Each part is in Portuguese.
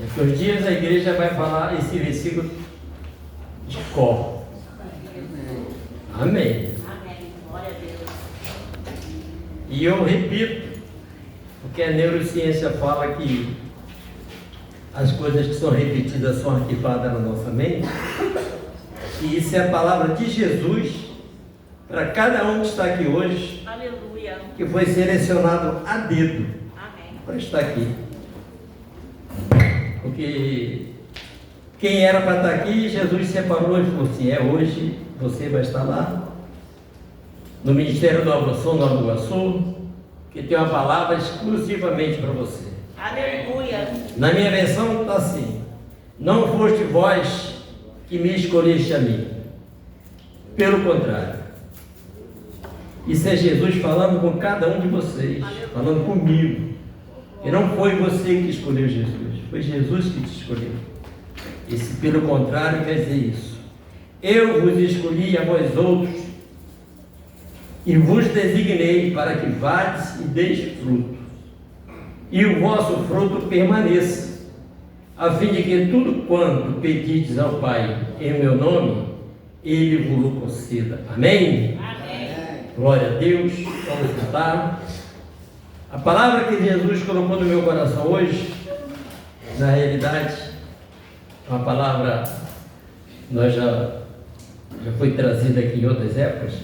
Daqui uns dias a igreja vai falar esse versículo de cor. Amém. Glória a Deus. E eu repito, porque a neurociência fala que as coisas que são repetidas são arquivadas na nossa mente. E isso é a palavra de Jesus para cada um que está aqui hoje, Aleluia. que foi selecionado a dedo Amém. para estar aqui. Porque quem era para estar aqui, Jesus separou e falou assim: é hoje, você vai estar lá, no Ministério do Abraço, no Nova Iguaçu, que tem uma palavra exclusivamente para você. Aleluia. Na minha versão está assim: não foste vós que me escolheste a mim, pelo contrário. Isso é Jesus falando com cada um de vocês, falando comigo. E não foi você que escolheu Jesus, foi Jesus que te escolheu. Esse pelo contrário quer dizer isso: eu vos escolhi a vós outros e vos designei para que vades e deis fruto, e o vosso fruto permaneça, a fim de que tudo quanto pedides ao Pai em meu nome, Ele vos conceda. Amém? Amém. Glória a Deus. Vamos cantar. A palavra que Jesus colocou no meu coração hoje, na realidade, é uma palavra que já foi trazida aqui em outras épocas,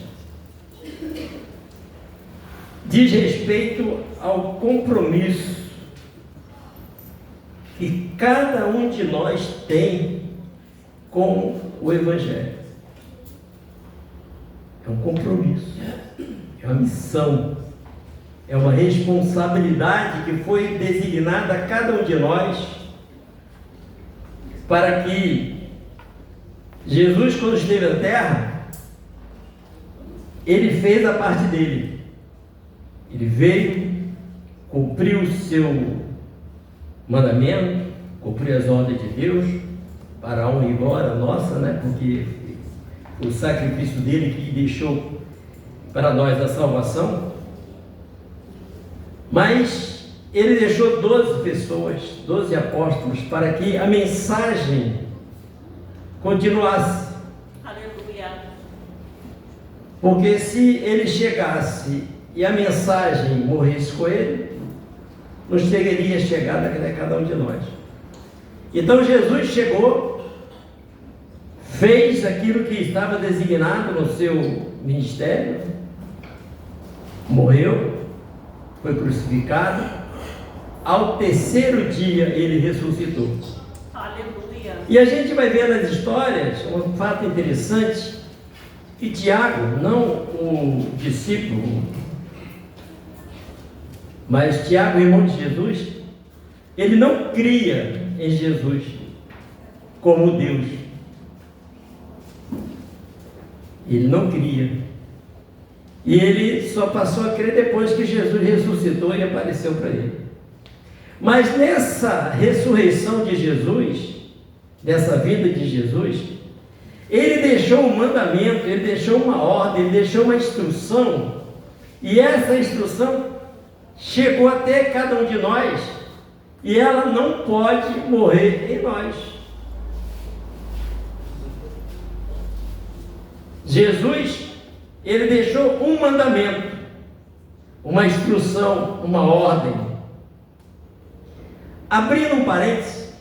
diz respeito ao compromisso que cada um de nós tem com o Evangelho. É um compromisso, é uma missão, é uma responsabilidade que foi designada a cada um de nós, para que Jesus, quando esteve na terra, Ele fez a parte dele. Ele veio, cumpriu o seu mandamento, cumpriu as ordens de Deus, para a honra e glória nossa, né? Porque o sacrifício dele que deixou para nós a salvação. Mas ele deixou 12 pessoas, 12 apóstolos, para que a mensagem continuasse. Aleluia. Porque se ele chegasse e a mensagem morresse com ele, não teria chegado a cada um de nós. Então Jesus chegou, fez aquilo que estava designado no seu ministério, morreu, foi crucificado, ao terceiro dia ele ressuscitou. Aleluia. E a gente vai ver nas histórias um fato interessante, que Tiago, não o discípulo, mas Tiago, irmão de Jesus, ele não cria em Jesus como Deus. Ele não cria. E ele só passou a crer depois que Jesus ressuscitou e apareceu para ele. Mas nessa ressurreição de Jesus, nessa vida de Jesus, ele deixou um mandamento, ele deixou uma ordem, ele deixou uma instrução, e essa instrução chegou até cada um de nós, e ela não pode morrer em nós. Jesus, ele deixou um mandamento, uma instrução, uma ordem. Abrindo um parênteses,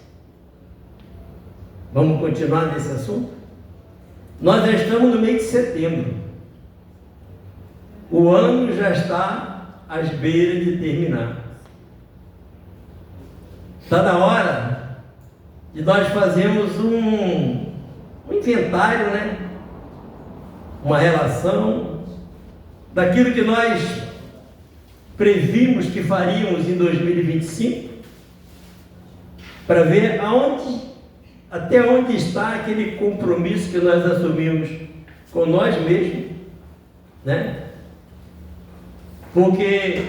vamos continuar nesse assunto? Nós já estamos no mês de setembro. O ano já está às beiras de terminar. Está na hora de nós fazermos um inventário, né? Uma relação daquilo que nós previmos que faríamos em 2025, para ver até onde está aquele compromisso que nós assumimos com nós mesmos, né? Porque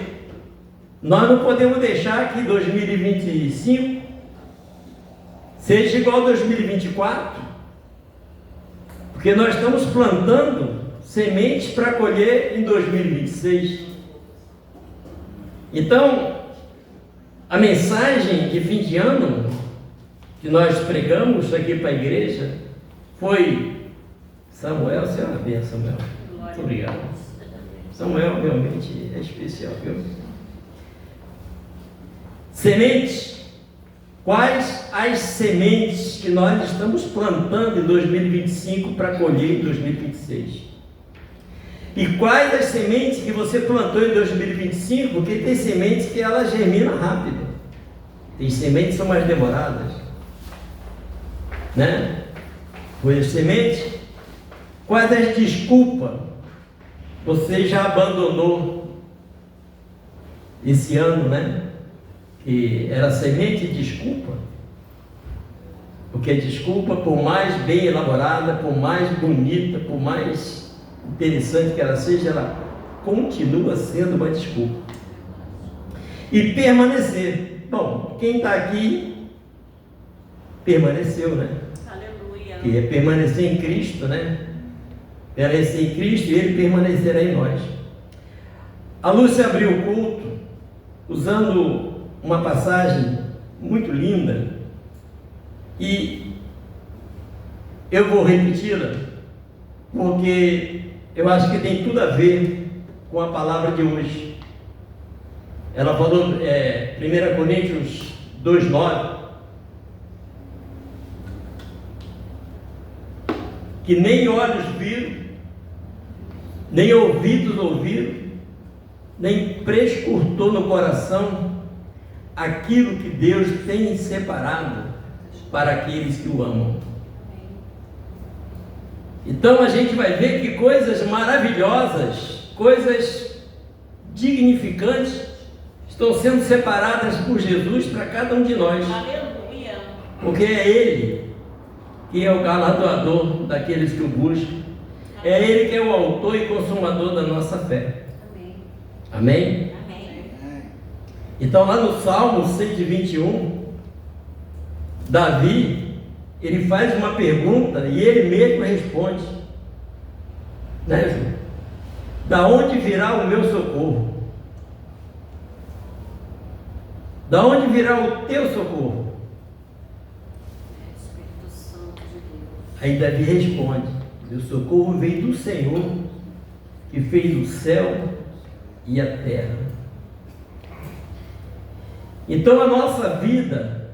nós não podemos deixar que 2025 seja igual a 2024, porque nós estamos plantando sementes para colher em 2026. Então, a mensagem de fim de ano que nós pregamos aqui para a igreja foi Samuel. Você é uma benção, Samuel. Muito obrigado. Samuel realmente é especial, viu? Sementes. Quais as sementes que nós estamos plantando em 2025 para colher em 2026? E quais as sementes que você plantou em 2025? Porque tem sementes que ela germina rápido. Tem sementes que são mais demoradas, né? Pois sementes. Quais as desculpas você já abandonou esse ano, né? Que era semente de desculpa. Porque desculpa, por mais bem elaborada, por mais bonita, por mais interessante que ela seja, ela continua sendo uma desculpa. E permanecer. Bom, quem está aqui permaneceu, né? Aleluia. Que é permanecer em Cristo, né? Permanecer em Cristo e Ele permanecerá em nós. A Lúcia abriu o culto usando uma passagem muito linda e eu vou repeti-la porque eu acho que tem tudo a ver com a palavra de hoje. Ela falou 1 Coríntios 2,9, que nem olhos viram, nem ouvidos ouviram, nem prescrutou no coração aquilo que Deus tem separado para aqueles que o amam. Então a gente vai ver que coisas maravilhosas, coisas dignificantes estão sendo separadas por Jesus para cada um de nós. Aleluia. Porque é Ele que é o galardoador daqueles que o buscam. É Ele que é o autor e consumador da nossa fé. Amém? Amém. Então lá no Salmo 121, Davi, ele faz uma pergunta e ele mesmo responde, né, Ju? Da onde virá o meu socorro? Da onde virá o teu socorro? Espírito Santo de Deus. Aí Davi responde: meu socorro vem do Senhor, que fez o céu e a terra. Então a nossa vida,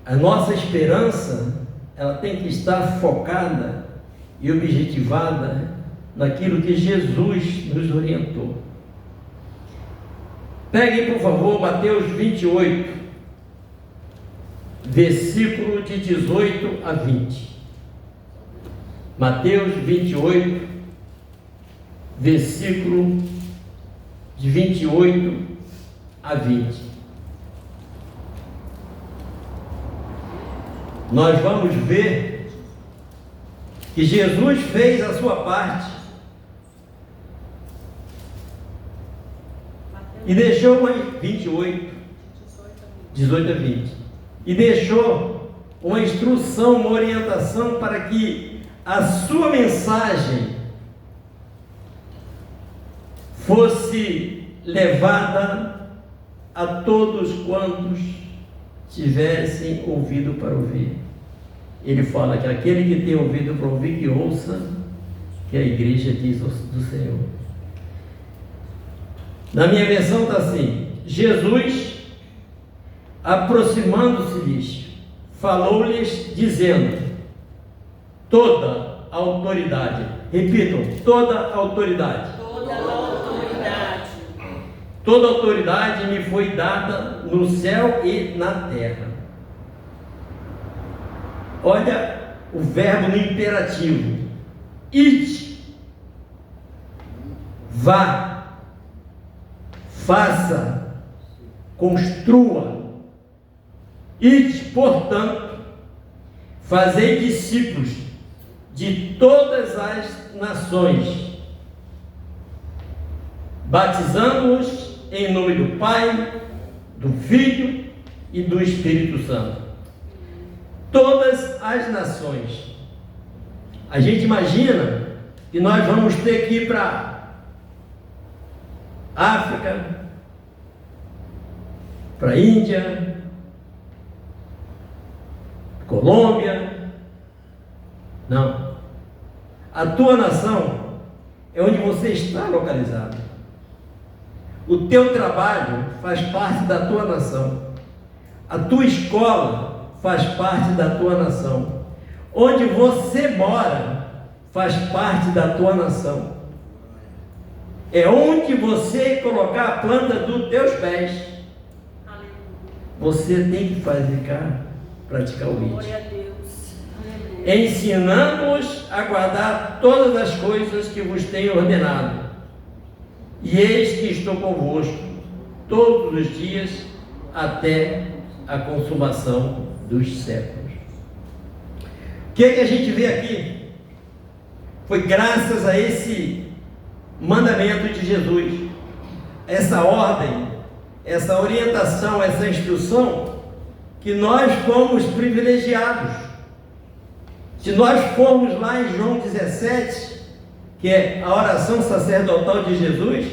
a nossa esperança, ela tem que estar focada e objetivada naquilo que Jesus nos orientou. Peguem, por favor, Mateus 28, versículo de 18 a 20. Mateus 28, versículo de 28 a 20. Nós vamos ver que Jesus fez a sua parte e deixou 28, 18 a 20, e deixou uma instrução, uma orientação para que a sua mensagem fosse levada a todos quantos tivessem ouvido para ouvir. Ele fala que aquele que tem ouvido para ouvir, que ouça, que a igreja diz do Senhor. Na minha versão está assim: Jesus, aproximando-se-lhes, falou-lhes dizendo: toda autoridade, repitam, toda autoridade. Toda autoridade. Toda autoridade me foi dada no céu e na terra. Olha o verbo no imperativo: ide, vá, faça, construa. Ide, portanto, fazei discípulos de todas as nações, batizando-os em nome do Pai, do Filho e do Espírito Santo. Todas as nações. A gente imagina que nós vamos ter que ir para África, para Índia, Colômbia. Não. A tua nação é onde você está localizado. O teu trabalho faz parte da tua nação. A tua escola faz parte da tua nação. Onde você mora faz parte da tua nação. É onde você colocar a planta dos teus pés. Você tem que praticar o ritmo. Glória a Deus. Ensinando-os a guardar todas as coisas que vos tenho ordenado. E eis que estou convosco todos os dias até a consumação dos séculos. O que a gente vê aqui? Foi graças a esse mandamento de Jesus, essa ordem, essa orientação, essa instrução, que nós fomos privilegiados. Se nós formos lá em João 17, que é a oração sacerdotal de Jesus,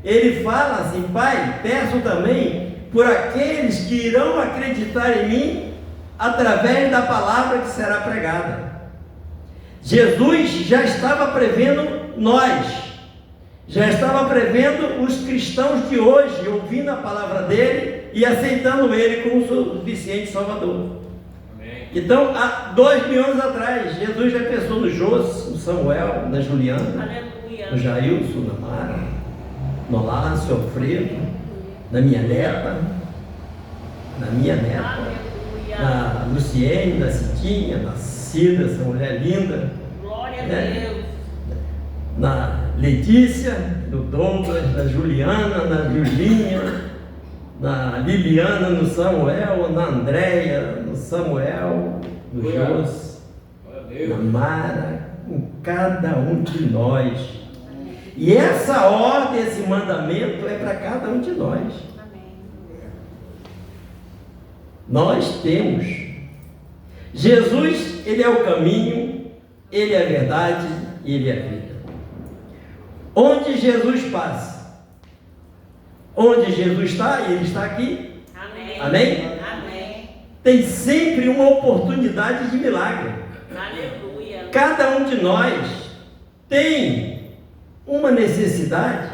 ele fala assim: Pai, peço também por aqueles que irão acreditar em mim através da palavra que será pregada. Jesus já estava prevendo nós, já estava prevendo os cristãos de hoje, ouvindo a palavra dele e aceitando ele como suficiente Salvador. Amém. Então, há 2000 anos atrás, Jesus já pensou no José, no Samuel, na Juliana, Aleluia. no Jailson, na Mara, no Lácio, Alfredo, na minha neta, Aleluia. na Luciene, na Citinha, na Cida, essa mulher linda. Glória a Deus. Na Letícia, no Douglas, na Juliana, na Julinha, na Liliana, no Samuel, na Andréia, no Samuel, no José, na Mara, em cada um de nós. E essa ordem, esse mandamento é para cada um de nós. Amém. Nós temos. Jesus, ele é o caminho, ele é a verdade e ele é a vida. Onde Jesus passa, onde Jesus está, e ele está aqui. Amém. Amém? Amém. Tem sempre uma oportunidade de milagre. Aleluia. Cada um de nós tem uma necessidade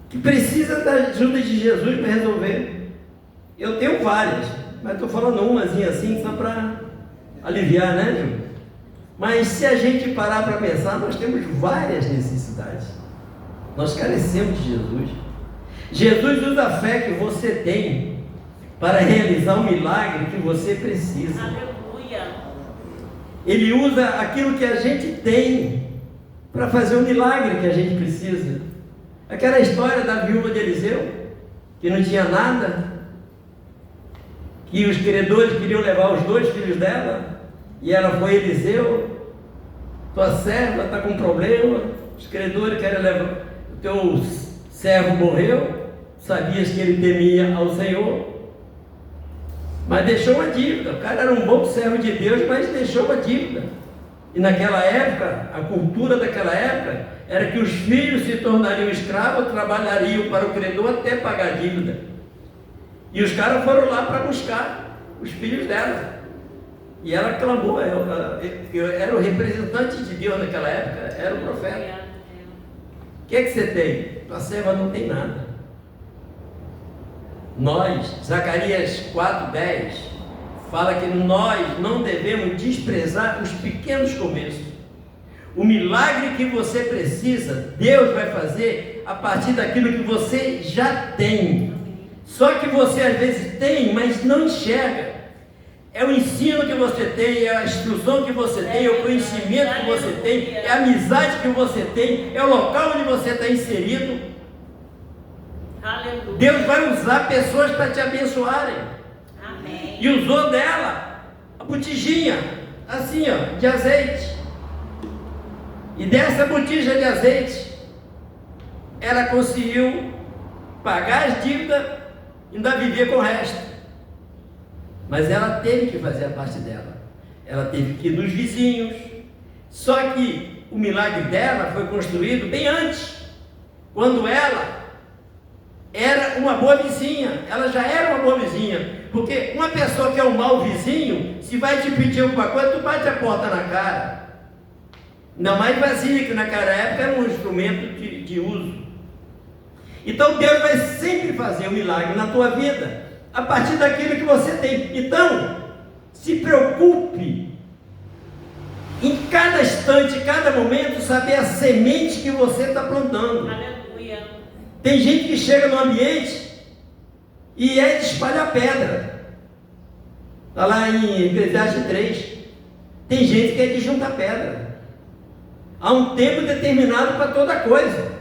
que precisa da ajuda de Jesus para resolver. Eu tenho várias, mas estou falando umazinha assim só para aliviar, né, Ju? Mas se a gente parar para pensar, nós temos várias necessidades. Nós carecemos de Jesus. Jesus usa a fé que você tem para realizar o milagre que você precisa. Aleluia. Ele usa aquilo que a gente tem para fazer o milagre que a gente precisa. Aquela história da viúva de Eliseu, que não tinha nada, que os credores queriam levar os 2 filhos dela, e ela foi: Eliseu, tua serva está com problema, os credores querem levar, o teu servo morreu, sabias que ele temia ao Senhor, mas deixou uma dívida. O cara era um bom servo de Deus, mas deixou uma dívida. E naquela época, a cultura daquela época era que os filhos se tornariam escravos, trabalhariam para o credor até pagar a dívida. E os caras foram lá para buscar os filhos dela. E ela clamou, eu era o representante de Deus naquela época, era o profeta. O que é que você tem? Tua serva não tem nada. Nós, Zacarias 4:10, fala que nós não devemos desprezar os pequenos começos. O milagre que você precisa, Deus vai fazer a partir daquilo que você já tem. Só que você às vezes tem, mas não enxerga. É o ensino que você tem, é a instrução que você tem, é o conhecimento que você tem, é a amizade que você tem, é o local onde você está inserido. Aleluia. Deus vai usar pessoas para te abençoarem. Amém. E usou dela a botijinha, assim ó, de azeite. E dessa botija de azeite, ela conseguiu pagar as dívidas e ainda viver com o resto. Mas ela teve que fazer a parte dela. Ela teve que ir nos vizinhos. Só que o milagre dela foi construído bem antes, quando ela era uma boa vizinha. Ela já era uma boa vizinha. Porque uma pessoa que é um mau vizinho, se vai te pedir alguma coisa, tu bate a porta na cara. Ainda mais vasilha, que naquela época era um instrumento de uso. Então Deus vai sempre fazer um milagre na tua vida, a partir daquilo que você tem. Então, se preocupe em cada instante, cada momento, saber a semente que você está plantando. Aleluia. Tem gente que chega no ambiente e é de espalhar pedra. Está lá em Eclesiastes 3. Tem gente que é de juntar pedra. Há um tempo determinado para toda coisa.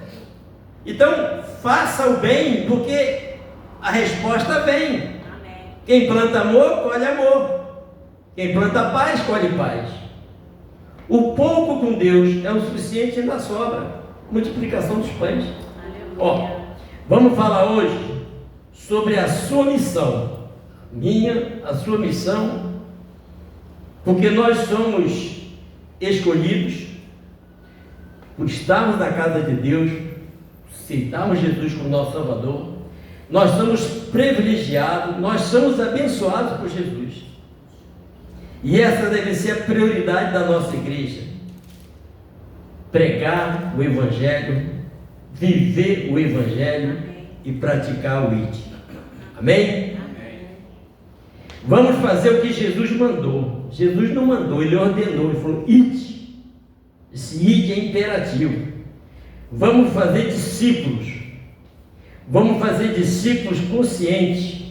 Então, faça o bem, porque a resposta vem. Amém. Quem planta amor, colhe amor. Quem planta paz, colhe paz. O pouco com Deus é o suficiente e ainda sobra. Multiplicação dos pães. Aleluia. Vamos falar hoje sobre a sua missão. Minha, a sua missão. Porque nós somos escolhidos por estarmos na casa de Deus, aceitarmos Jesus como nosso Salvador. Nós somos privilegiados, nós somos abençoados por Jesus. E essa deve ser a prioridade da nossa igreja. Pregar o Evangelho, viver o Evangelho e praticar o ID. Amém? Vamos fazer o que Jesus mandou. Jesus não mandou, Ele ordenou, Ele falou, ide. Esse ide é imperativo. Vamos fazer discípulos. Vamos fazer discípulos conscientes.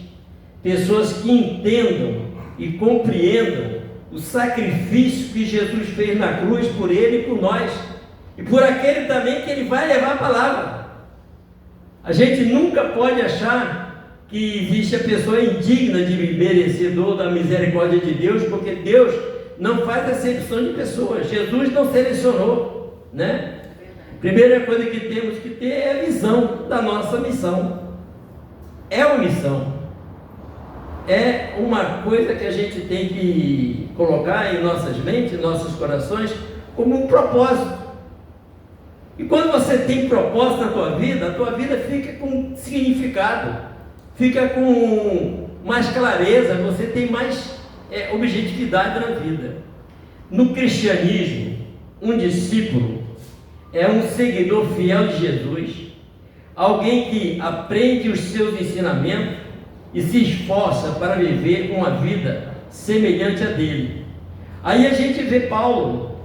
Pessoas que entendam e compreendam o sacrifício que Jesus fez na cruz por ele e por nós. E por aquele também que ele vai levar a palavra. A gente nunca pode achar que existe a pessoa indigna de merecedor da misericórdia de Deus, porque Deus não faz acepção de pessoas. Jesus não selecionou, né? Primeira coisa que temos que ter é a visão da nossa missão. É uma missão. É uma coisa que a gente tem que colocar em nossas mentes, em nossos corações, como um propósito. E quando você tem propósito na tua vida, a tua vida fica com significado, fica com mais clareza, você tem mais objetividade na vida. No cristianismo, um discípulo é um seguidor fiel de Jesus, alguém que aprende os seus ensinamentos e se esforça para viver uma vida semelhante a dele. Aí a gente vê Paulo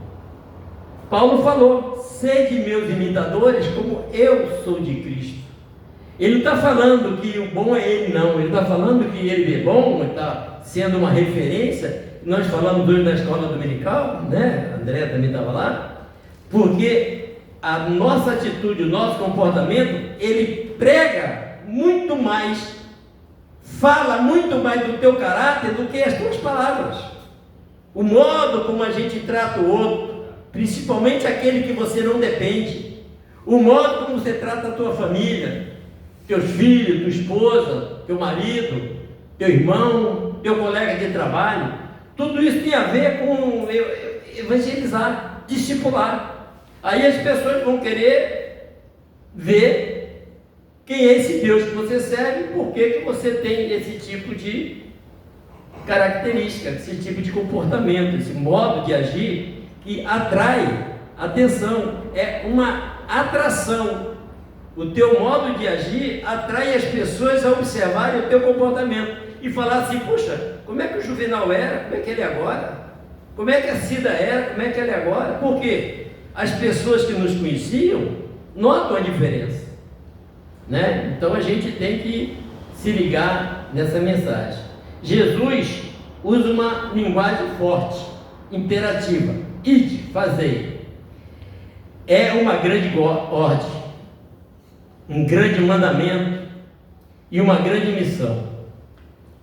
falou, sede meus imitadores como eu sou de Cristo. Ele não está falando que o bom é ele, não. Ele está falando que ele é bom, está sendo uma referência. Nós falamos hoje na escola dominical, né? A André também estava lá. Porque a nossa atitude, o nosso comportamento, ele prega muito mais, fala muito mais do teu caráter do que as tuas palavras. O modo como a gente trata o outro, principalmente aquele que você não depende. O modo como você trata a tua família, teus filhos, tua esposa, teu marido, teu irmão, teu colega de trabalho. Tudo isso tem a ver com evangelizar, discipular. Aí as pessoas vão querer ver quem é esse Deus que você serve e por que você tem esse tipo de característica, esse tipo de comportamento, esse modo de agir que atrai atenção, é uma atração. O teu modo de agir atrai as pessoas a observarem o teu comportamento e falar assim, puxa, como é que o Juvenal era, como é que ele é agora? Como é que a Cida era, como é que ele é agora? Por quê? As pessoas que nos conheciam notam a diferença, né? Então a gente tem que se ligar nessa mensagem. Jesus usa uma linguagem forte, imperativa. Ide, fazei. É uma grande ordem, um grande mandamento e uma grande missão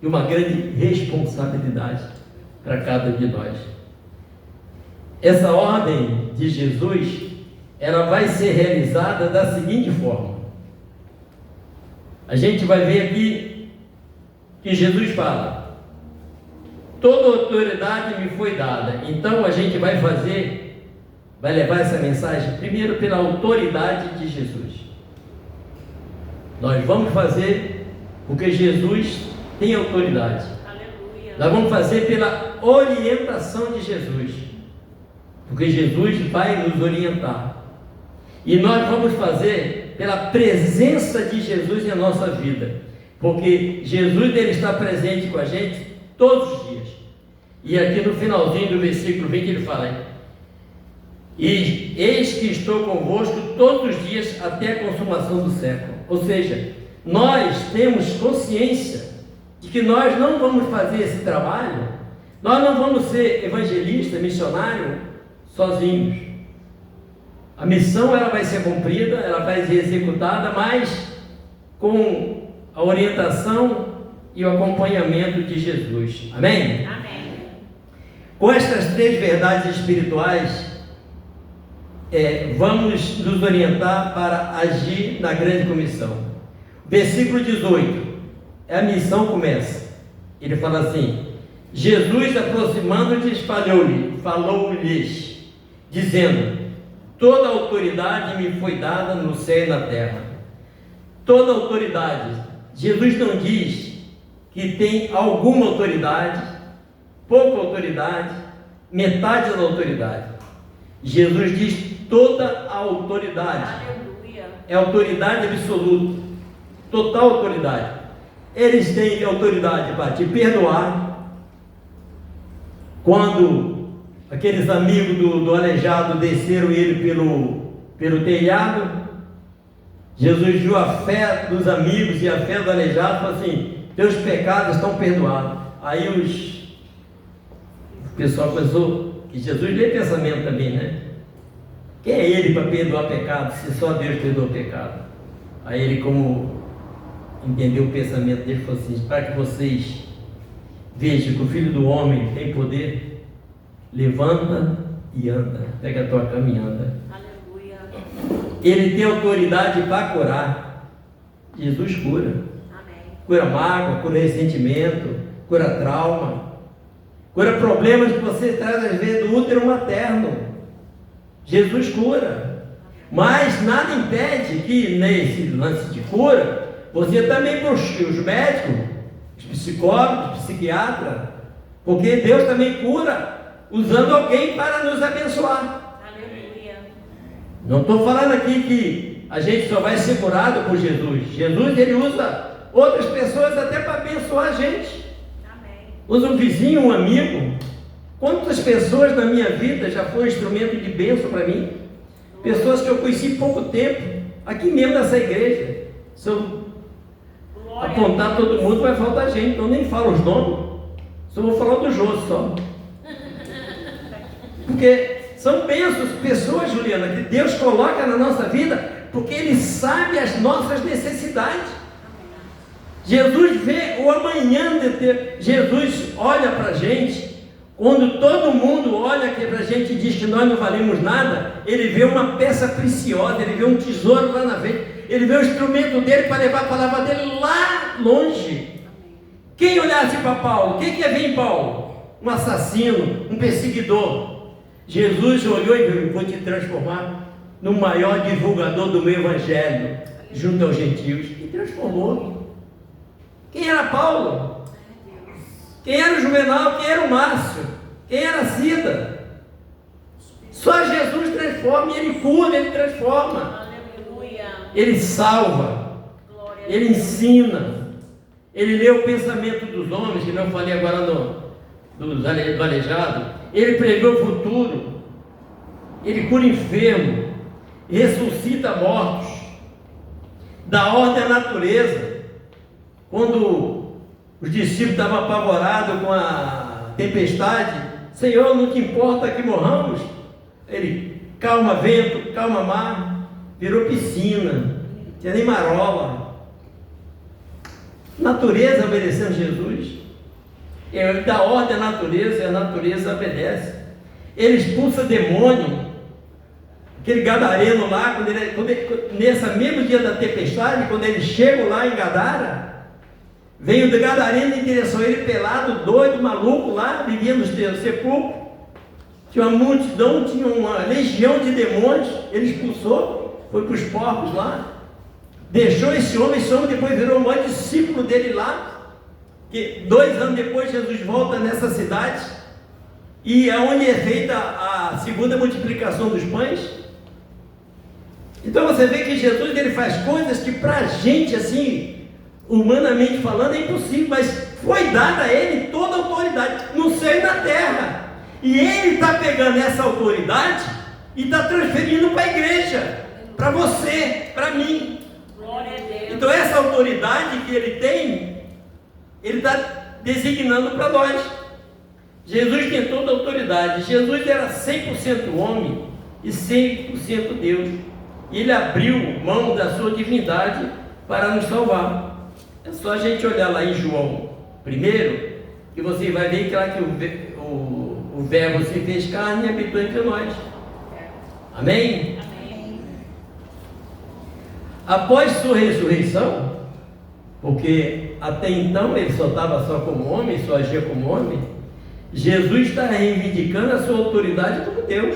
e uma grande responsabilidade para cada um de nós. Essa ordem de Jesus, ela vai ser realizada da seguinte forma. A gente vai ver aqui que Jesus fala, toda autoridade me foi dada. Então a gente vai levar essa mensagem primeiro pela autoridade de Jesus. Nós vamos fazer porque Jesus tem autoridade. Aleluia. Nós vamos fazer pela orientação de Jesus, porque Jesus vai nos orientar. E nós vamos fazer pela presença de Jesus em nossa vida, porque Jesus ele está presente com a gente todos os dias. E aqui no finalzinho do versículo 20 ele fala: e eis que estou convosco todos os dias até a consumação do século. Ou seja, nós temos consciência de que nós não vamos fazer esse trabalho, nós não vamos ser evangelista, missionário sozinhos. A missão ela vai ser cumprida, ela vai ser executada, mas com a orientação e o acompanhamento de Jesus. Amém? Amém. Com estas 3 verdades espirituais, vamos nos orientar para agir na grande comissão. Versículo 18, a missão começa. Ele fala assim: Jesus, aproximando-lhes, falou-lhes, dizendo: toda autoridade me foi dada no céu e na terra. Toda autoridade. Jesus não diz que tem alguma autoridade, pouca autoridade, metade da autoridade. Jesus diz toda a autoridade. Aleluia. É autoridade absoluta, total autoridade. Eles têm autoridade para te perdoar. Quando aqueles amigos do aleijado desceram ele pelo telhado, Jesus viu a fé dos amigos e a fé do aleijado, falou assim: teus pecados estão perdoados. Aí o pessoal pensou que Jesus lê pensamento também, né? Quem é ele para perdoar pecado, se só Deus perdoa o pecado? Aí ele, como entendeu o pensamento dele, falou assim: para que vocês vejam que o Filho do Homem tem poder, levanta e anda, pega a tua cama e anda. Aleluia. Ele tem autoridade para curar. Jesus cura. Amém. Cura mágoa, cura ressentimento, cura trauma, cura problemas que você traz às vezes do útero materno. Jesus cura. Mas nada impede que nesse lance de cura, você também busque os médicos, os psicólogos, os psiquiatras, porque Deus também cura usando alguém para nos abençoar. Aleluia. Não estou falando aqui que a gente só vai ser curado por Jesus. Jesus ele usa outras pessoas até para abençoar a gente. Amém. Usa um vizinho, um amigo. Quantas pessoas na minha vida já foram instrumento de bênção para mim? Pessoas que eu conheci pouco tempo, aqui mesmo nessa igreja. Se eu apontar todo mundo, vai faltar gente, então nem falo os nomes. Só vou falar do Jô só. Porque são bênçãos, pessoas, Juliana, que Deus coloca na nossa vida, porque Ele sabe as nossas necessidades. Jesus vê o amanhã de ter. Jesus olha para a gente. Quando todo mundo olha aqui para a gente e diz que nós não valemos nada, Ele vê uma peça preciosa, Ele vê um tesouro lá na frente, Ele vê o instrumento dele para levar a palavra dele lá longe. Quem olhasse para Paulo, quem quer ver em Paulo? Um assassino, um perseguidor. Jesus olhou e viu: vou te transformar no maior divulgador do meu evangelho junto aos gentios. E transformou. Quem era Paulo? Quem era o Juvenal? Quem era o Márcio? Quem era a Cida? Só Jesus transforma, e Ele cura, Ele transforma. Aleluia. Ele salva, Ele ensina, Ele lê o pensamento dos homens, que não falei agora do aleijado. Ele prevê o futuro, Ele cura enfermo, ressuscita mortos, dá ordem à natureza. Quando os discípulos estavam apavorados com a tempestade: Senhor, não te importa que morramos? Ele: calma vento, calma mar. Virou piscina, não tinha nem marola. Natureza obedecendo Jesus. Ele dá ordem à natureza e a natureza obedece. Ele expulsa demônio. Aquele gadareno lá, nesse mesmo dia da tempestade, quando eles chegam lá em Gadara, veio do gadareno em direção a ele, pelado, doido, maluco lá, vivia no sepulcro. Tinha uma multidão, tinha uma legião de demônios. Ele expulsou, foi para os porcos lá, deixou esse homem depois virou o maior discípulo dele lá, que 2 anos depois Jesus volta nessa cidade, e é onde é feita a segunda multiplicação dos pães. Então você vê que Jesus ele faz coisas que para a gente, assim, humanamente falando, é impossível, mas foi dada a ele toda a autoridade no céu e na terra, e ele está pegando essa autoridade e está transferindo para a igreja, para você, para mim. Glória a Deus. Então essa autoridade que ele tem, ele está designando para nós. Jesus tem toda a autoridade. Jesus era 100% homem e 100% Deus, e ele abriu mão da sua divindade para nos salvar. É só a gente olhar lá em João 1, e você vai ver que lá que o verbo se fez carne e habitou entre nós. Amém? Amém. Após sua ressurreição, porque até então ele só estava só como homem, só agia como homem, Jesus está reivindicando a sua autoridade como Deus.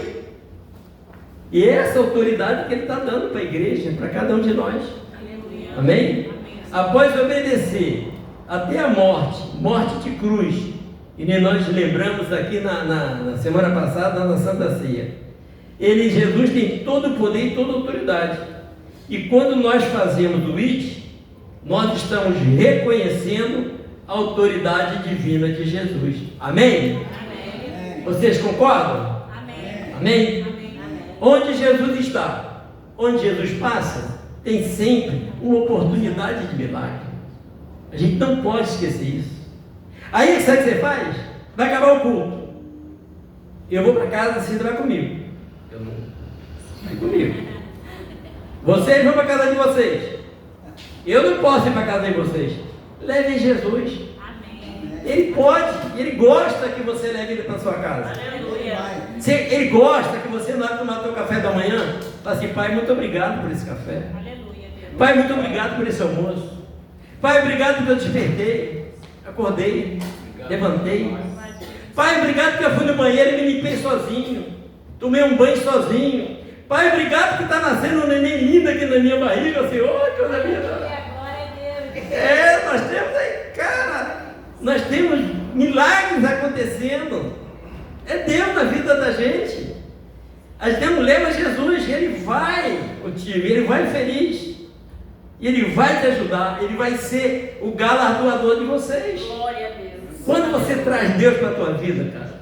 E é essa autoridade que ele está dando para a igreja, para cada um de nós. Aleluia. Amém? Amém. Após obedecer até a morte de cruz, e nós lembramos aqui na semana passada, na Santa Ceia, Jesus tem todo o poder e toda a autoridade. E quando nós fazemos o ID, nós estamos reconhecendo a autoridade divina de Jesus. Amém? Amém. Vocês concordam? Amém. Amém? Amém. Onde Jesus está, onde Jesus passa, tem sempre uma oportunidade de milagre. A gente não pode esquecer isso. Aí sabe o que você faz? Vai acabar o culto, eu vou para casa, você vai comigo. Eu não. Vai comigo. Vocês vão para casa de vocês. Eu não posso ir para casa de vocês. Leve Jesus. Amém. Ele pode, ele gosta que você leve ele para sua casa. Aleluia. Ele gosta que você, na hora de tomar seu café da manhã, fala assim: Pai, muito obrigado por esse café. Aleluia, Deus. Pai, muito obrigado por esse almoço. Pai, obrigado porque eu despertei, acordei, levantei. Pai, obrigado porque eu fui no banheiro e me limpei sozinho, tomei um banho sozinho. Pai, obrigado porque está nascendo um neném lindo aqui na minha barriga, Senhor, coisa linda. Glória a Deus. Nós temos aí, cara, nós temos milagres acontecendo. É Deus na vida da gente. A gente leva Jesus, Ele vai contigo, Ele vai feliz. E Ele vai te ajudar, Ele vai ser o galardoador de vocês. Glória a Deus. Quando você traz Deus para a tua vida, cara,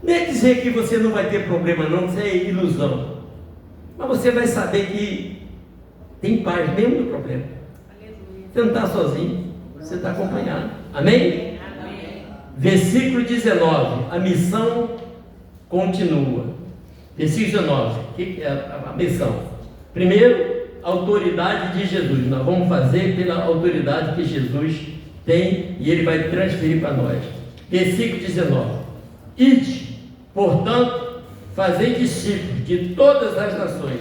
não é dizer que você não vai ter problema não, isso é ilusão. Mas você vai saber que tem paz mesmo no problema. Aleluia. Você não está sozinho, você está acompanhado. Amém? Amém. Versículo 19, a missão continua. Versículo 19, o que é a missão? Primeiro, a autoridade de Jesus. Nós vamos fazer pela autoridade que Jesus tem e Ele vai transferir para nós. Versículo 19: Ide, portanto, fazei discípulos de todas as nações,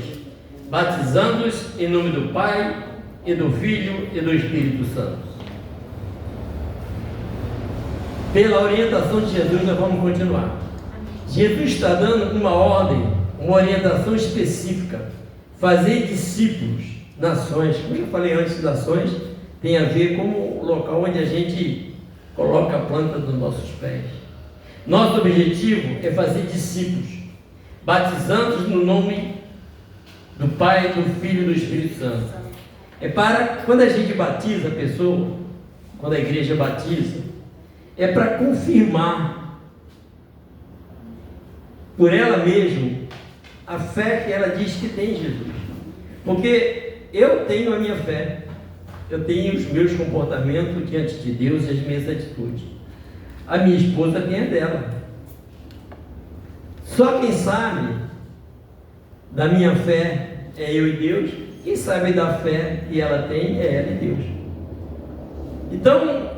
batizando-os em nome do Pai, e do Filho e do Espírito Santo. Pela orientação de Jesus, nós vamos continuar. Jesus está dando uma ordem, uma orientação específica: fazer discípulos, nações. Como eu falei antes, nações tem a ver com o local onde a gente coloca a planta dos nossos pés. Nosso objetivo é fazer discípulos, batizando-os no nome do Pai, do Filho e do Espírito Santo. É para, quando a gente batiza a pessoa, quando a igreja batiza, é para confirmar por ela mesma a fé que ela diz que tem em Jesus. Porque eu tenho a minha fé, eu tenho os meus comportamentos diante de Deus e as minhas atitudes. A minha esposa tem a dela. Só quem sabe da minha fé é eu e Deus. Quem sabe da fé que ela tem é ela e Deus. Então,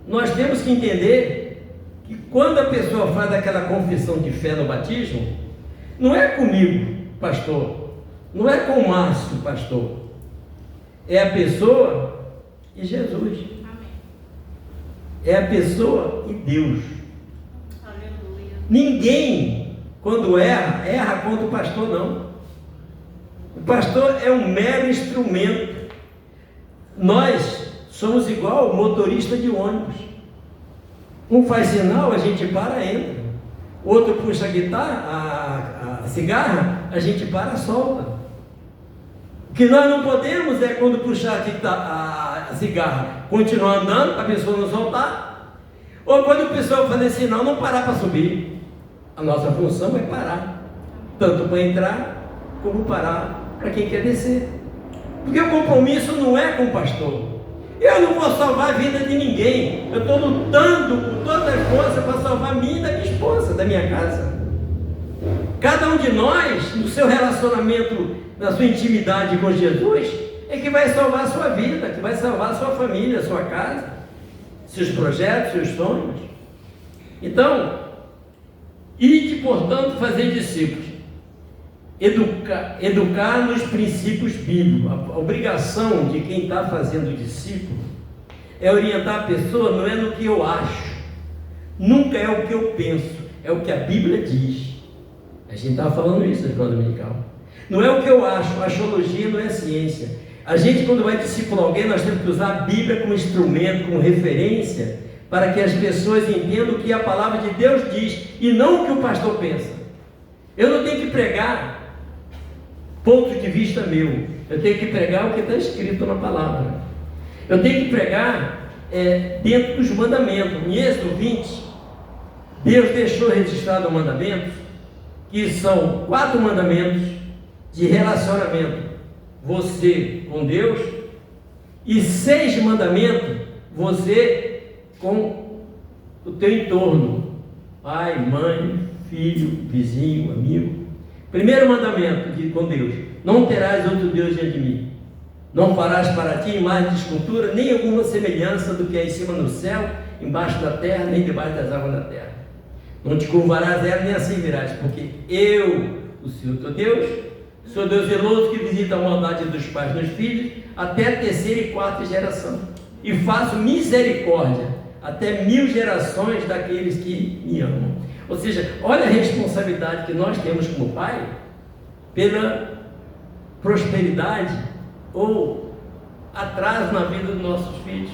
nós temos que entender que quando a pessoa faz aquela confissão de fé no batismo, não é comigo, pastor, não é com o Márcio, pastor, é a pessoa e Jesus. Amém. É a pessoa e Deus. Aleluia. Ninguém, quando erra contra o pastor, não. O pastor é um mero instrumento. Nós somos igual o motorista de ônibus. Um faz sinal, a gente para, entra. O outro puxa a guitarra, a cigarra, a gente para, solta. O que nós não podemos é, quando puxar a cigarra, continuar andando, para a pessoa não soltar. Ou quando a pessoa fazer sinal, não parar para subir. A nossa função é parar, tanto para entrar, como parar para quem quer descer. Porque o compromisso não é com o pastor. Eu não vou salvar a vida de ninguém. Eu estou lutando com toda a força para salvar a minha e da minha esposa, da minha casa. Cada um de nós, no seu relacionamento, na sua intimidade com Jesus, é que vai salvar a sua vida, que vai salvar a sua família, a sua casa, seus projetos, seus sonhos. Então, ide, portanto, fazer discípulos. Educar nos princípios bíblicos. A obrigação de quem está fazendo discípulo é orientar a pessoa, não é no que eu acho, nunca é o que eu penso, é o que a Bíblia diz. A gente estava falando isso na escola dominical. Não é o que eu acho, a axiologia não é ciência. A gente, quando vai discipular alguém, nós temos que usar a Bíblia como instrumento, como referência, para que as pessoas entendam o que a palavra de Deus diz e não o que o pastor pensa. Eu não tenho que pregar ponto de vista meu, eu tenho que pregar o que está escrito na palavra. Eu tenho que pregar dentro dos mandamentos. Em Êxodo 20, Deus deixou registrado o mandamento, que são 4 mandamentos de relacionamento, você com Deus, e 6 mandamentos, você com o teu entorno, pai, mãe, filho, vizinho, amigo. Primeiro mandamento com Deus: não terás outro Deus diante de mim. Não farás para ti imagem de escultura, nem alguma semelhança do que é em cima no céu, embaixo da terra, nem debaixo das águas da terra. Não te curvarás a ela, nem assim virás, porque eu, o Senhor teu Deus, sou Deus zeloso, que visita a maldade dos pais nos filhos, até a 3ª e 4ª geração, e faço misericórdia até 1000 gerações daqueles que me amam. Ou seja, olha a responsabilidade que nós temos como pai pela prosperidade ou atraso na vida dos nossos filhos.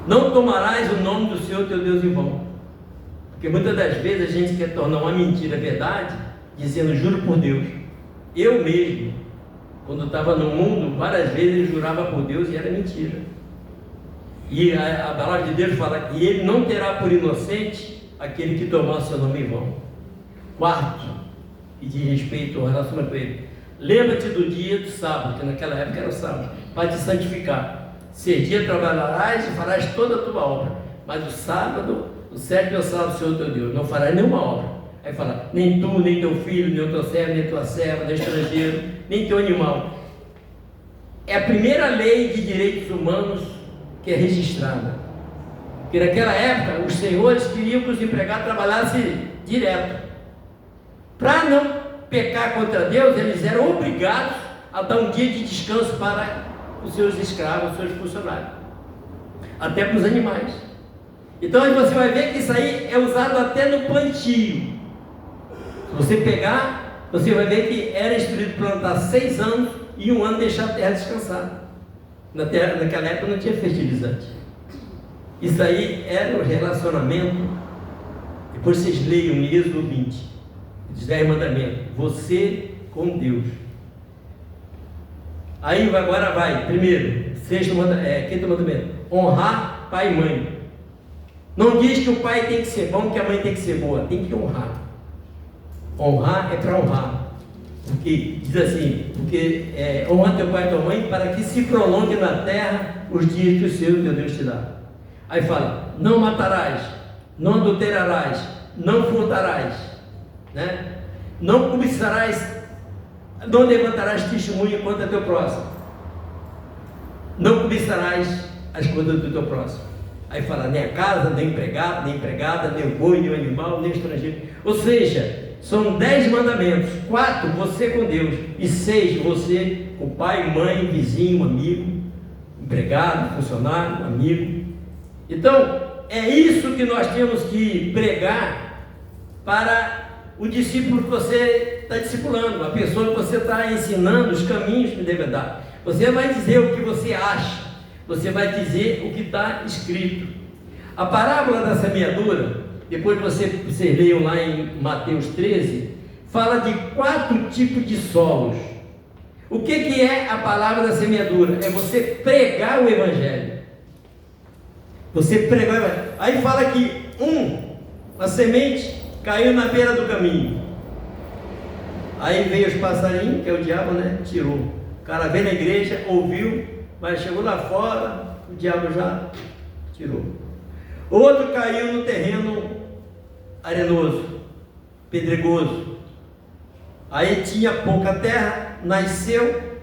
Não tomarás o nome do Senhor teu Deus em vão, porque muitas das vezes a gente quer tornar uma mentira verdade, dizendo juro por Deus. Eu mesmo, quando estava no mundo, várias vezes eu jurava por Deus e era mentira. E a palavra de Deus fala que ele não terá por inocente aquele que tomar o seu nome em vão. 4, e diz respeito ao relacionamento com ele: lembra-te do dia do sábado, que naquela época era o sábado, para te santificar. 6 dias trabalharás e farás toda a tua obra, mas o sábado, o 7º é o sábado do Senhor teu Deus, não farás nenhuma obra. Aí fala: nem tu, nem teu filho, nem o teu servo, nem tua serva, nem estrangeiro, nem teu animal. É a primeira lei de direitos humanos que é registrada. Porque naquela época os senhores queriam que os empregados trabalhassem direto. Para não pecar contra Deus, eles eram obrigados a dar um dia de descanso para os seus escravos, os seus funcionários, até para os animais. Então você vai ver que isso aí é usado até no plantio. Se você pegar, você vai ver que era instruído plantar 6 anos e 1 ano deixar a terra descansar. Naquela época não tinha fertilizante. Isso aí era o relacionamento. Depois vocês leiam em Êxodo 20, os 10 mandamentos, você com Deus. Aí agora vai, primeiro, 5º mandamento: honrar pai e mãe. Não diz que o pai tem que ser bom, que a mãe tem que ser boa, tem que honrar. Honrar é para honrar. Porque diz assim, honra teu pai e tua mãe para que se prolongue na terra os dias que o Senhor teu Deus te dá. Aí fala: não matarás, não adulterarás, não furtarás, né? Não cobiçarás, não levantarás testemunho contra teu próximo, não cobiçarás as coisas do teu próximo. Aí fala: nem a casa, nem empregado, nem empregada, nem o boi, nem o animal, nem o estrangeiro. Ou seja, são 10 mandamentos: 4 você com Deus, e 6 você com pai, mãe, vizinho, amigo, empregado, funcionário, amigo. Então é isso que nós temos que pregar para o discípulo que você está discipulando, a pessoa que você está ensinando os caminhos que deve dar. Você vai dizer o que você acha, você vai dizer o que está escrito. A parábola da semeadura, depois vocês leiam lá em Mateus 13, fala de 4 tipos de solos. O que é a palavra da semeadura? É você pregar o Evangelho. Você pregar o Evangelho. Aí fala que a semente caiu na beira do caminho. Aí veio os passarinhos, que é o diabo, né? Tirou. O cara veio na igreja, ouviu, mas chegou lá fora, o diabo já tirou. Outro caiu no terreno arenoso, pedregoso. Aí tinha pouca terra, nasceu,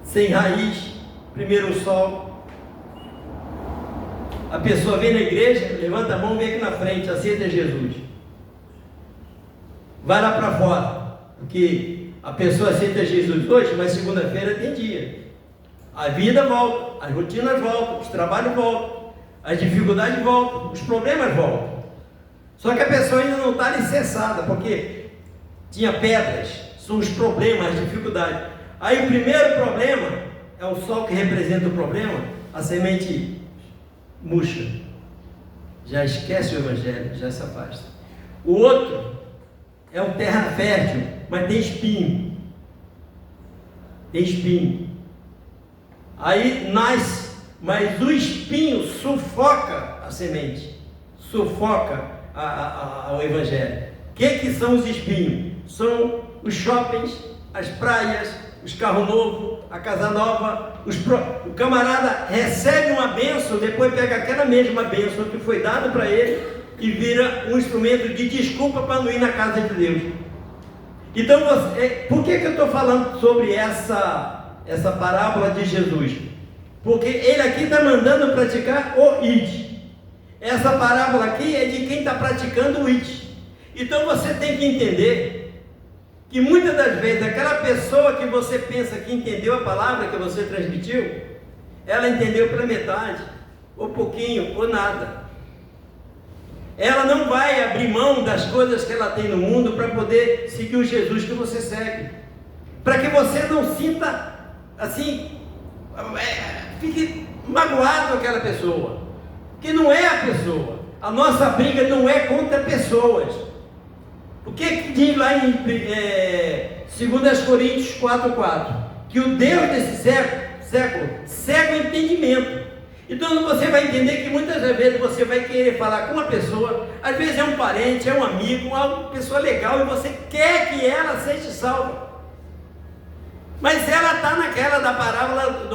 sem raiz, primeiro o sol. A pessoa vem na igreja, levanta a mão, vem aqui na frente, aceita Jesus. Vai lá para fora, porque a pessoa aceita Jesus hoje, mas segunda-feira tem dia. A vida volta, as rotinas voltam, os trabalhos voltam, as dificuldades voltam, os problemas voltam. Só que a pessoa ainda não está alicerçada, porque tinha pedras, são os problemas, as dificuldades. Aí o primeiro problema é o sol que representa o problema, a semente murcha, já esquece o Evangelho, já se afasta. O outro é o terra fértil, mas tem espinho. Tem espinho. Aí nasce, mas o espinho sufoca a semente, sufoca o Evangelho. O que são os espinhos? São os shoppings, as praias, os carros novos, a casa nova. O camarada recebe uma bênção, depois pega aquela mesma bênção que foi dada para ele e vira um instrumento de desculpa para não ir na casa de Deus. Então, por que eu estou falando sobre essa parábola de Jesus? Porque ele aqui está mandando praticar o id. Essa parábola aqui é de quem está praticando o id. Então você tem que entender que muitas das vezes aquela pessoa que você pensa que entendeu a palavra que você transmitiu, ela entendeu pela metade, ou pouquinho, ou nada. Ela não vai abrir mão das coisas que ela tem no mundo para poder seguir o Jesus que você segue. Para que você não sinta assim, fique magoado com aquela pessoa. Que não é a pessoa. A nossa briga não é contra pessoas. O que diz lá em 2 Coríntios 4,4? Que o Deus desse século cega o entendimento. Então você vai entender que muitas vezes você vai querer falar com uma pessoa, às vezes é um parente, é um amigo, uma pessoa legal, e você quer que ela seja salva. Mas ela está naquela da parábola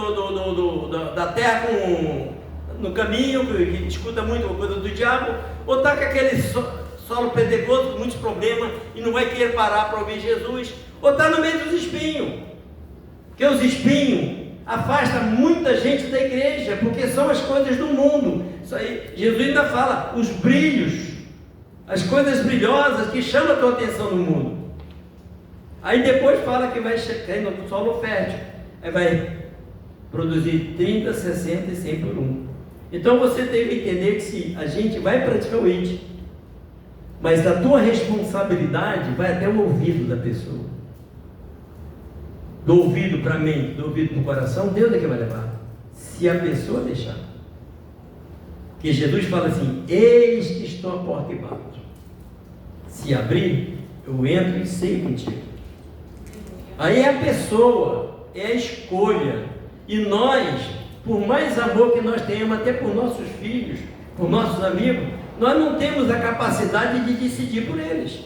da terra no caminho, que escuta muito a coisa do diabo, ou está com aquele solo pedregoso, com muitos problemas, e não vai querer parar para ouvir Jesus, ou está no meio dos espinhos, porque os espinhos afastam muita gente da igreja, porque são as coisas do mundo. Isso aí, Jesus ainda fala, os brilhos, as coisas brilhosas que chamam a tua atenção no mundo. Aí depois fala que vai cair no solo fértil, aí vai produzir 30, 60 e 100 por 1. Então você tem que entender que se a gente vai praticar o id, mas a tua responsabilidade vai até o ouvido da pessoa. Do ouvido para a mente, do ouvido para o coração, Deus é que vai levar, se a pessoa deixar. Porque Jesus fala assim, eis que estou à porta e bato, se abrir, eu entro e sei contigo. Aí é a pessoa, é a escolha, e nós, por mais amor que nós tenhamos até por nossos filhos, por nossos amigos, nós não temos a capacidade de decidir por eles.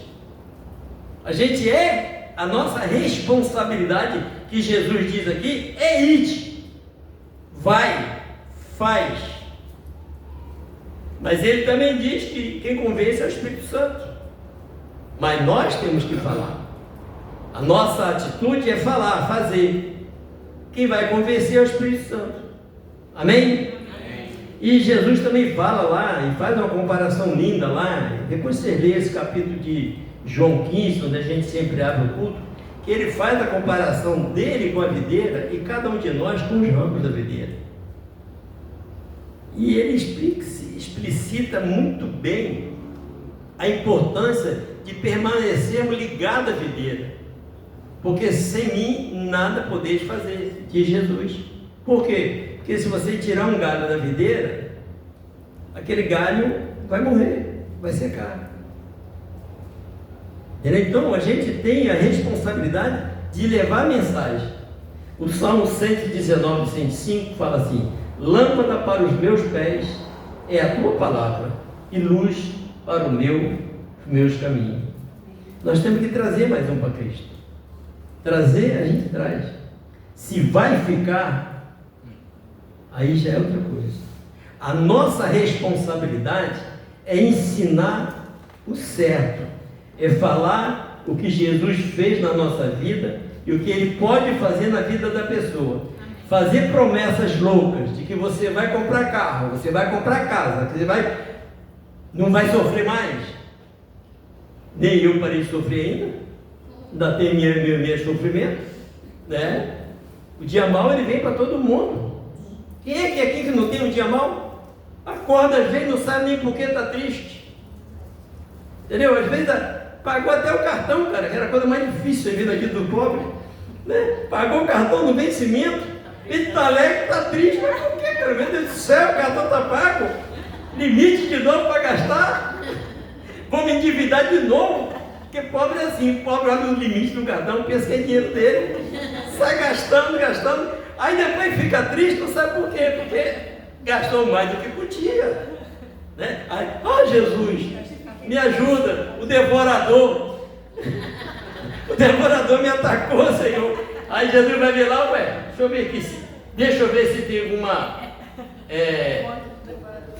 A nossa responsabilidade, que Jesus diz aqui, é ide, vai, faz. Mas ele também diz que quem convence é o Espírito Santo. Mas nós temos que falar. A nossa atitude é falar, fazer. Quem vai convencer é o Espírito Santo. Amém? Amém. E Jesus também fala lá, e faz uma comparação linda lá, depois você lê esse capítulo de João 15, onde a gente sempre abre o culto, que ele faz a comparação dele com a videira e cada um de nós com os ramos da videira. E ele explicita muito bem a importância de permanecermos ligados à videira, porque sem mim nada podeis fazer, diz Jesus. Por quê? Porque se você tirar um galho da videira, aquele galho vai morrer, vai secar. Então a gente tem a responsabilidade de levar a mensagem. O Salmo 119, 105 fala assim: lâmpada para os meus pés é a tua palavra e luz para os meus caminhos. Nós temos que trazer mais um para Cristo. Trazer, a gente traz. Se vai ficar, aí já é outra coisa. A nossa responsabilidade é ensinar o certo, é falar o que Jesus fez na nossa vida e o que Ele pode fazer na vida da pessoa. Fazer promessas loucas de que você vai comprar carro, você vai comprar casa, que você não vai sofrer mais. Nem eu parei de sofrer ainda tenho meu sofrimento, né? O dia mau ele vem para todo mundo. Quem é que aqui que não tem um dia mau? Acorda às vezes, não sabe nem por que está triste, entendeu? Às vezes pagou até o cartão, cara, que era a coisa mais difícil a vida aqui do pobre, né? Pagou o cartão no vencimento, ele está alegre, está triste, mas por que, cara? Meu Deus do céu, o cartão está pago, limite de novo para gastar, vou me endividar de novo. Porque pobre é assim, pobre olha no limite do cartão, pensa que é dinheiro dele, sai gastando, aí depois fica triste, não sabe por quê? Porque gastou mais do que podia, né? Aí, Jesus, me ajuda, o devorador me atacou, Senhor. Aí Jesus vai ver lá, deixa eu ver se tem alguma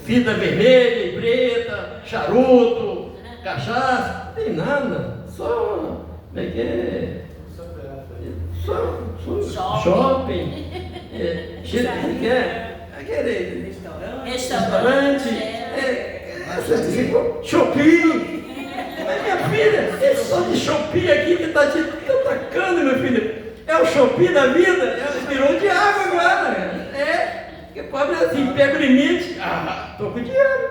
fita vermelha e preta, charuto, cachaça, não tem nada, só, como é que é? Só shopping, aquele restaurante, shopping. Mas minha filha, esse só de shopping aqui que está te atacando, meu filho, é o shopping da vida, virou de água agora, porque pobre é assim, pega o limite, estou com dinheiro,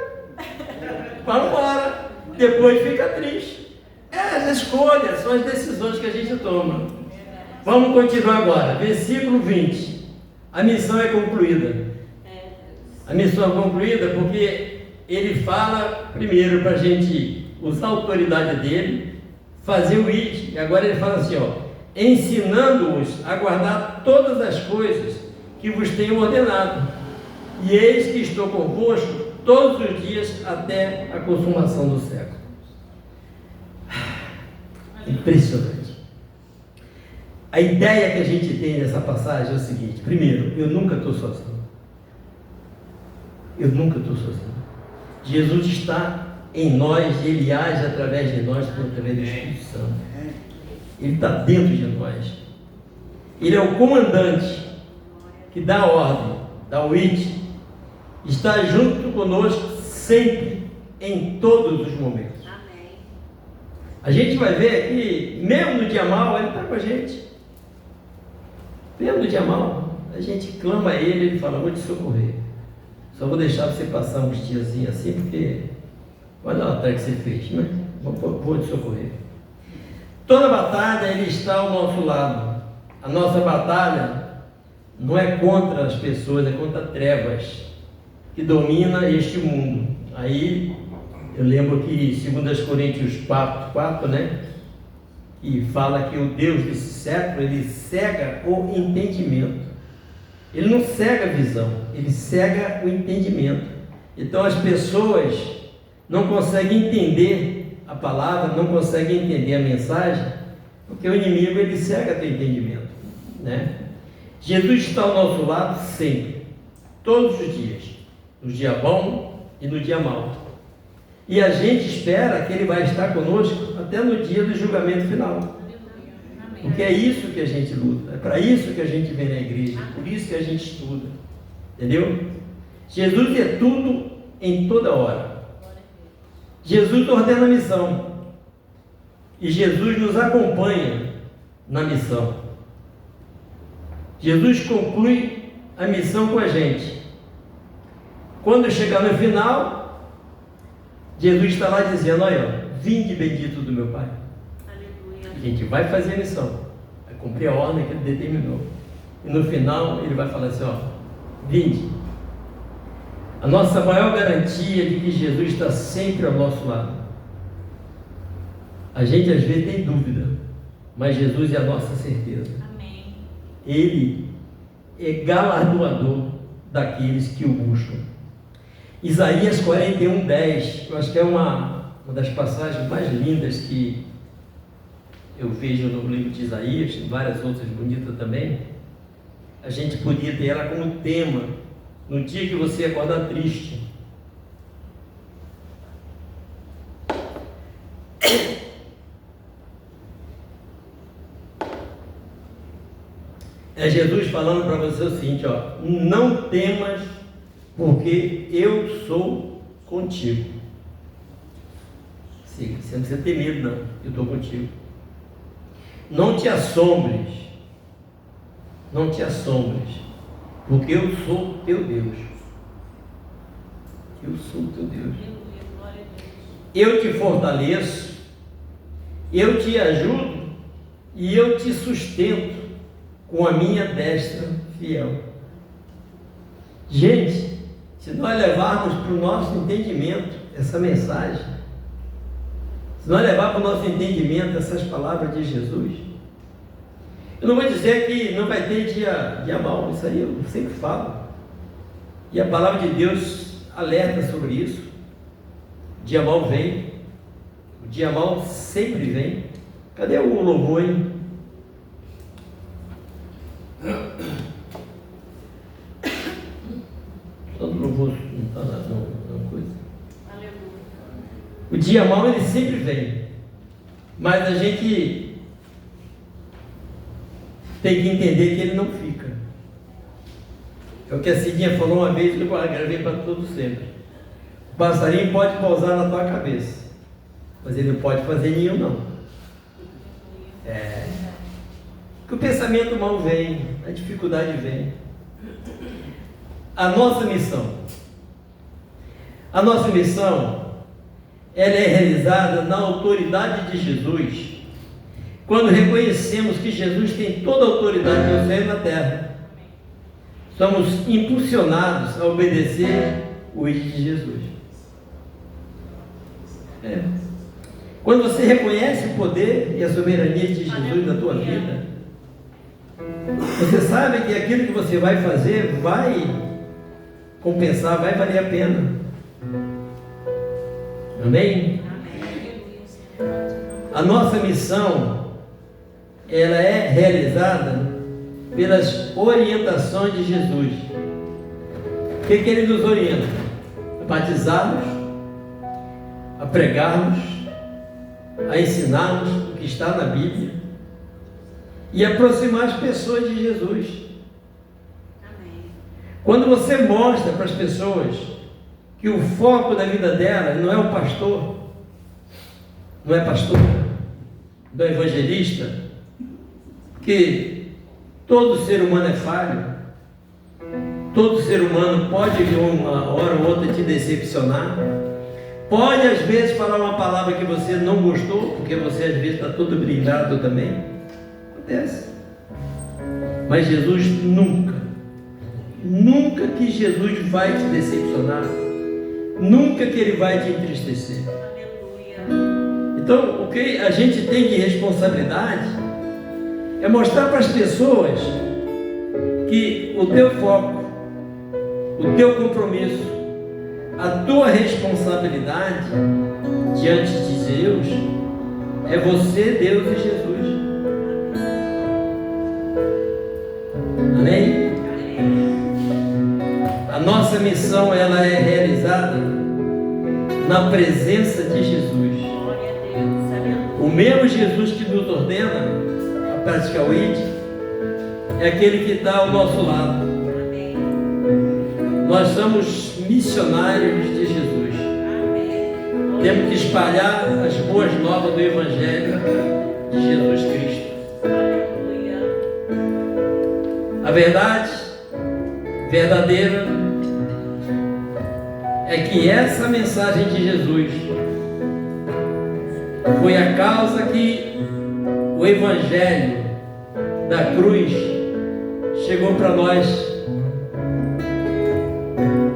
vamos embora. Depois fica triste. As escolhas são as decisões que a gente toma. Vamos continuar agora. Versículo 20. A missão é concluída. A missão é concluída porque ele fala primeiro para a gente usar a autoridade dele, fazer o ID. E agora ele fala assim, ensinando-os a guardar todas as coisas que vos tenho ordenado. E eis que estou convosco todos os dias até a consumação do século. Impressionante. A ideia que a gente tem nessa passagem é o seguinte: primeiro, eu nunca estou sozinho. Eu nunca estou sozinho. Jesus está em nós, Ele age através de nós, através do Espírito Santo. Ele está dentro de nós. Ele é o comandante que dá a ordem, dá o IT. Está junto conosco sempre, em todos os momentos. Amém. A gente vai ver aqui, mesmo no dia mau, Ele está com a gente. Mesmo no dia mau, a gente clama a Ele fala: vou te socorrer. Só vou deixar você passar uns diazinhos assim, porque olha a batalha que você fez, né? Vou te socorrer. Toda batalha Ele está ao nosso lado. A nossa batalha não é contra as pessoas, é contra trevas que domina este mundo. Aí eu lembro que 2 Coríntios 4, né? E fala que o Deus desse século, ele cega o entendimento. Ele não cega a visão, ele cega o entendimento. Então as pessoas não conseguem entender a palavra, não conseguem entender a mensagem, porque o inimigo ele cega teu entendimento, né? Jesus está ao nosso lado sempre, todos os dias, no dia bom e no dia mau. E a gente espera que Ele vai estar conosco até no dia do julgamento final. Porque é isso que a gente luta, é para isso que a gente vem na igreja, por isso que a gente estuda. Entendeu? Jesus é tudo em toda hora. Jesus ordena a missão. E Jesus nos acompanha na missão. Jesus conclui a missão com a gente. Quando chegar no final, Jesus está lá dizendo: olha, vinde bendito do meu Pai. Aleluia. A gente vai fazer a missão, vai cumprir a ordem que Ele determinou. e no final ele vai falar assim, ó, vinde. A nossa maior garantia de que Jesus está sempre ao nosso lado. A gente às vezes tem dúvida, mas Jesus é a nossa certeza. Amém. Ele é galardoador daqueles que o buscam. Isaías 41:10, eu acho que é uma das passagens mais lindas que eu vejo no livro de Isaías, várias outras bonitas também. A gente podia ter ela como tema no dia que você acordar triste. É Jesus falando para você o seguinte, ó, não temas, porque eu sou contigo. Sim, você não precisa ter medo, não, eu estou contigo. Não te assombres, porque eu sou teu Deus. Eu sou teu Deus. Eu te fortaleço, eu te ajudo e eu te sustento com a minha destra fiel. Gente, se nós levarmos para o nosso entendimento essa mensagem, se nós levarmos para o nosso entendimento essas palavras de Jesus, eu não vou dizer que não vai ter dia mau, isso aí eu sempre falo, e a palavra de Deus alerta sobre isso. O dia mau vem, o dia mau sempre vem. Cadê o louvor, hein? Todo louvor não está na coisa. Aleluia. O dia mau ele sempre vem, mas a gente tem que entender que ele não fica. É o que a Cidinha falou uma vez, eu gravei para todo sempre. O passarinho pode pousar na tua cabeça, mas ele não pode fazer ninho, não. Porque o pensamento mau vem, a dificuldade vem. A nossa missão, ela é realizada na autoridade de Jesus, quando reconhecemos que Jesus tem toda a autoridade no céu e na terra. Somos impulsionados a obedecer o ID de Jesus. Quando você reconhece o poder e a soberania de Jesus na tua vida, você sabe que aquilo que você vai fazer vai compensar, vai valer a pena. Amém? A nossa missão, ela é realizada pelas orientações de Jesus. O que ele nos orienta? A batizarmos, a pregarmos, a ensinarmos o que está na Bíblia e aproximar as pessoas de Jesus. Amém. Quando você mostra para as pessoas que o foco da vida dela não é o pastor, não é pastor, não é evangelista, que todo ser humano é falho, todo ser humano pode uma hora ou outra te decepcionar, pode às vezes falar uma palavra que você não gostou, porque você às vezes está todo brilhado também, acontece, mas Jesus nunca que Jesus vai te decepcionar, nunca que Ele vai te entristecer. Aleluia. Então, o que a gente tem de responsabilidade é mostrar para as pessoas que o teu foco, o teu compromisso, a tua responsabilidade diante de Deus é você, Deus e Jesus. Amém? A nossa missão, ela é realizada na presença de Jesus. Glória a Deus. Aleluia. O mesmo Jesus que nos ordena a praticar o ID é aquele que está ao nosso lado. Amém. Nós somos missionários de Jesus. Amém. Temos que espalhar as boas novas do Evangelho de Jesus Cristo. Aleluia. A verdade verdadeira é que essa mensagem de Jesus foi a causa que o Evangelho da cruz chegou para nós.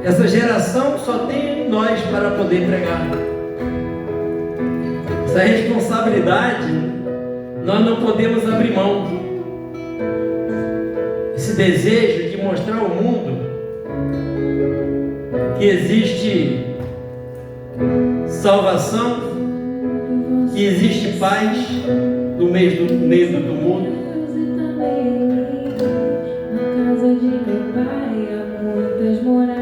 Essa geração só tem nós para poder pregar. Essa responsabilidade nós não podemos abrir mão. Esse desejo de mostrar ao mundo que existe salvação, que existe paz no meio do mundo. Na casa de meu pai há muitas moradas.